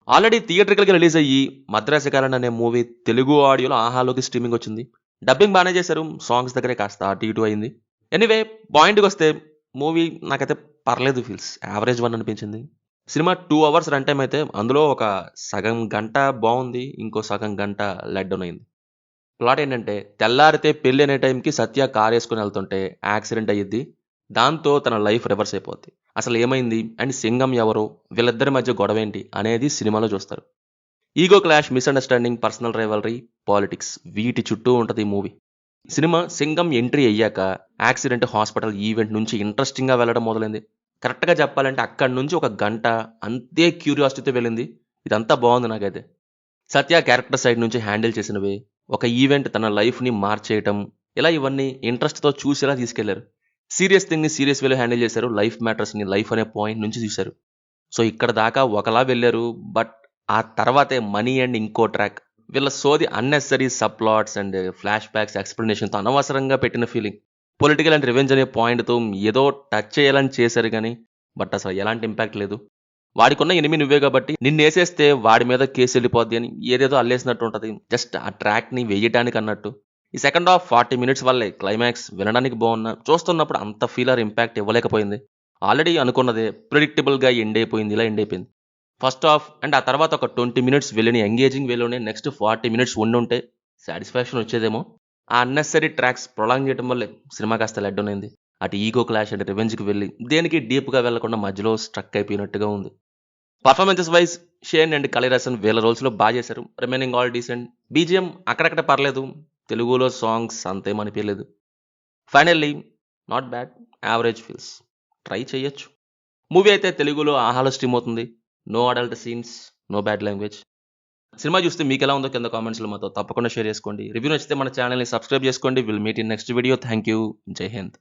Already థియేట్రికల్‌గా release అయ్యి 'మద్రాసికారన్' అనే movie Telugu ఆడియోలో ఆహాలోకి స్ట్రీమింగ్ వచ్చింది. డబ్బింగ్ బానే చేశారు. సాంగ్స్ దగ్గరే కాస్త అటు ఇటు అయింది. ఎనీవే పాయింట్‌కొస్తే మూవీ నాకైతే పర్లేదు ఫీల్స్. యావరేజ్ వన్ అనిపించింది. సినిమా 2 అవర్స్ రన్ టైమ్ అయితే అందులో ఒక సగం గంట బావుంది. ఇంకో సగం గంట లెట్ డౌన్ అయింది. ప్లాట్ ఏంటంటే తెల్లారితే పెళ్లి అనే టైంకి సత్య కారేసుకొని వెళ్తుంటే యాక్సిడెంట్ అయ్యిద్ది. దాంతో తన లైఫ్ రివర్స్ అయిపోద్ది. అసలు ఏమైంది? అండ్ సింగం ఎవరు? వీళ్ళిద్దరి మధ్య గొడవేంటి? అనేది సినిమాలో చూస్తారు. Ego clash, misunderstanding, personal rivalry, politics వీటి చుట్టూ ఉంటది ఈ మూవీ. సినిమా సింగం ఎంట్రీ అయ్యాక యాక్సిడెంట్, హాస్పిటల్, ఈవెంట్ నుంచి ఇంట్రెస్టింగ్‌గా వెళ్ళడం మొదలైంది. కరెక్ట్‌గా చెప్పాలంటే అక్కడి నుంచి ఒక గంట అంతే క్యూరియాసిటీతో వెళ్ళింది. ఇదంతా బావుంది నాకైతే. సత్య క్యారెక్టర్ సైడ్ నుంచి హ్యాండిల్ చేసినవి, ఒక ఈవెంట్ తన లైఫ్‌ని మార్చేయటం, ఇలా ఇవన్నీ ఇంట్రెస్ట్‌తో చూసేలా తీసుకెళ్లారు. సీరియస్ థింగ్‌ని సీరియస్ వేలో హ్యాండిల్ చేశారు. లైఫ్ మ్యాటర్స్‌ని లైఫ్ అనే పాయింట్ నుంచి చూశారు. సో, ఇక్కడ దాకా ఒకలా వెళ్లారు. బట్ ఆ తర్వాతే మనీ అండ్ ఇంకో ట్రాక్. వీళ్ళ సోది అన్నెసెసరీ సబ్‌ప్లాట్స్ అండ్ ఫ్లాష్ బ్యాక్స్ ఎక్స్‌ప్లనేషన్‌తో అనవసరంగా పెట్టిన ఫీలింగ్. పొలిటికల్ అండ్ రివెంజ్ అనే పాయింట్‌తో ఏదో టచ్ చేయాలని చేశారు గానీ, బట్ అసలు ఎలాంటి ఇంపాక్ట్ లేదు. వాడికున్న ఎనిమి నువ్వే కాబట్టి నిన్నేసేస్తే వాడి మీద కేసెళ్ళిపోద్ది అని ఏదేదో అల్లేసినట్టు ఉంటది. జస్ట్ ఆ ట్రాక్‌ని వెయ్యటానికి అన్నట్టు. ఈ సెకండ్ హాఫ్ 40 మినిట్స్ వల్లే క్లైమాక్స్ వినడానికి బావున్నా, చూస్తున్నప్పుడు అంత ఫీల్ ఆర్ ఇంపాక్ట్ ఇవ్వలేకపోయింది. ఆల్రెడీ అనుకున్నదే ప్రిడిక్టబుల్‌గా ఎండ్ అయిపోయింది. ఇలా ఎండ్ అయిపోయింది. ఫస్ట్ హాఫ్ అండ్ ఆ తర్వాత ఒక 20 మినిట్స్ వెళ్ళిన ఎంగేజింగ్ వేలోనే నెక్స్ట్ 40 మినిట్స్ ఉండుంటే సాటిస్ఫాక్షన్ వచ్చేదేమో. ఆ అన్నెసెసరీ ట్రాక్స్ ప్రొలాంగ్ చేయడం వల్లే సినిమా కాస్త లెడ్ డౌన్ అయింది. అటు ఈగో క్లాష్ అండ్ రివెంజ్‌కి వెళ్ళి దేనికి డీప్‌గా వెళ్ళకుండా మధ్యలో స్ట్రక్ అయిపోయినట్టుగా ఉంది. పర్ఫార్మెన్సెస్ వైస్ షేన్ అండ్ కళిదాసన్ వీళ్ళ రోల్స్‌లో చేశారు. Remaining all decent. బీజీఎం అక్కడక్కడ పర్లేదు. తెలుగులో సాంగ్స్ అంతేమనిపియలేదు. Finally not bad. Average feels. Try చేయొచ్చు. మూవీ అయితే తెలుగులో ఆహాలో స్ట్రీమ్ అవుతుంది. No adult scenes, no bad language. Cinema చూస్తే మీకెలా ఉందో కింద కామెంట్స్‌లో మాతో తప్పకుండా షేర్ చేసుకోండి. రివ్యూ నచ్చితే మన ఛానెల్‌ని సబ్స్క్రైబ్ చేసుకోండి. Will meet in next video. Thank you. జై హింద్.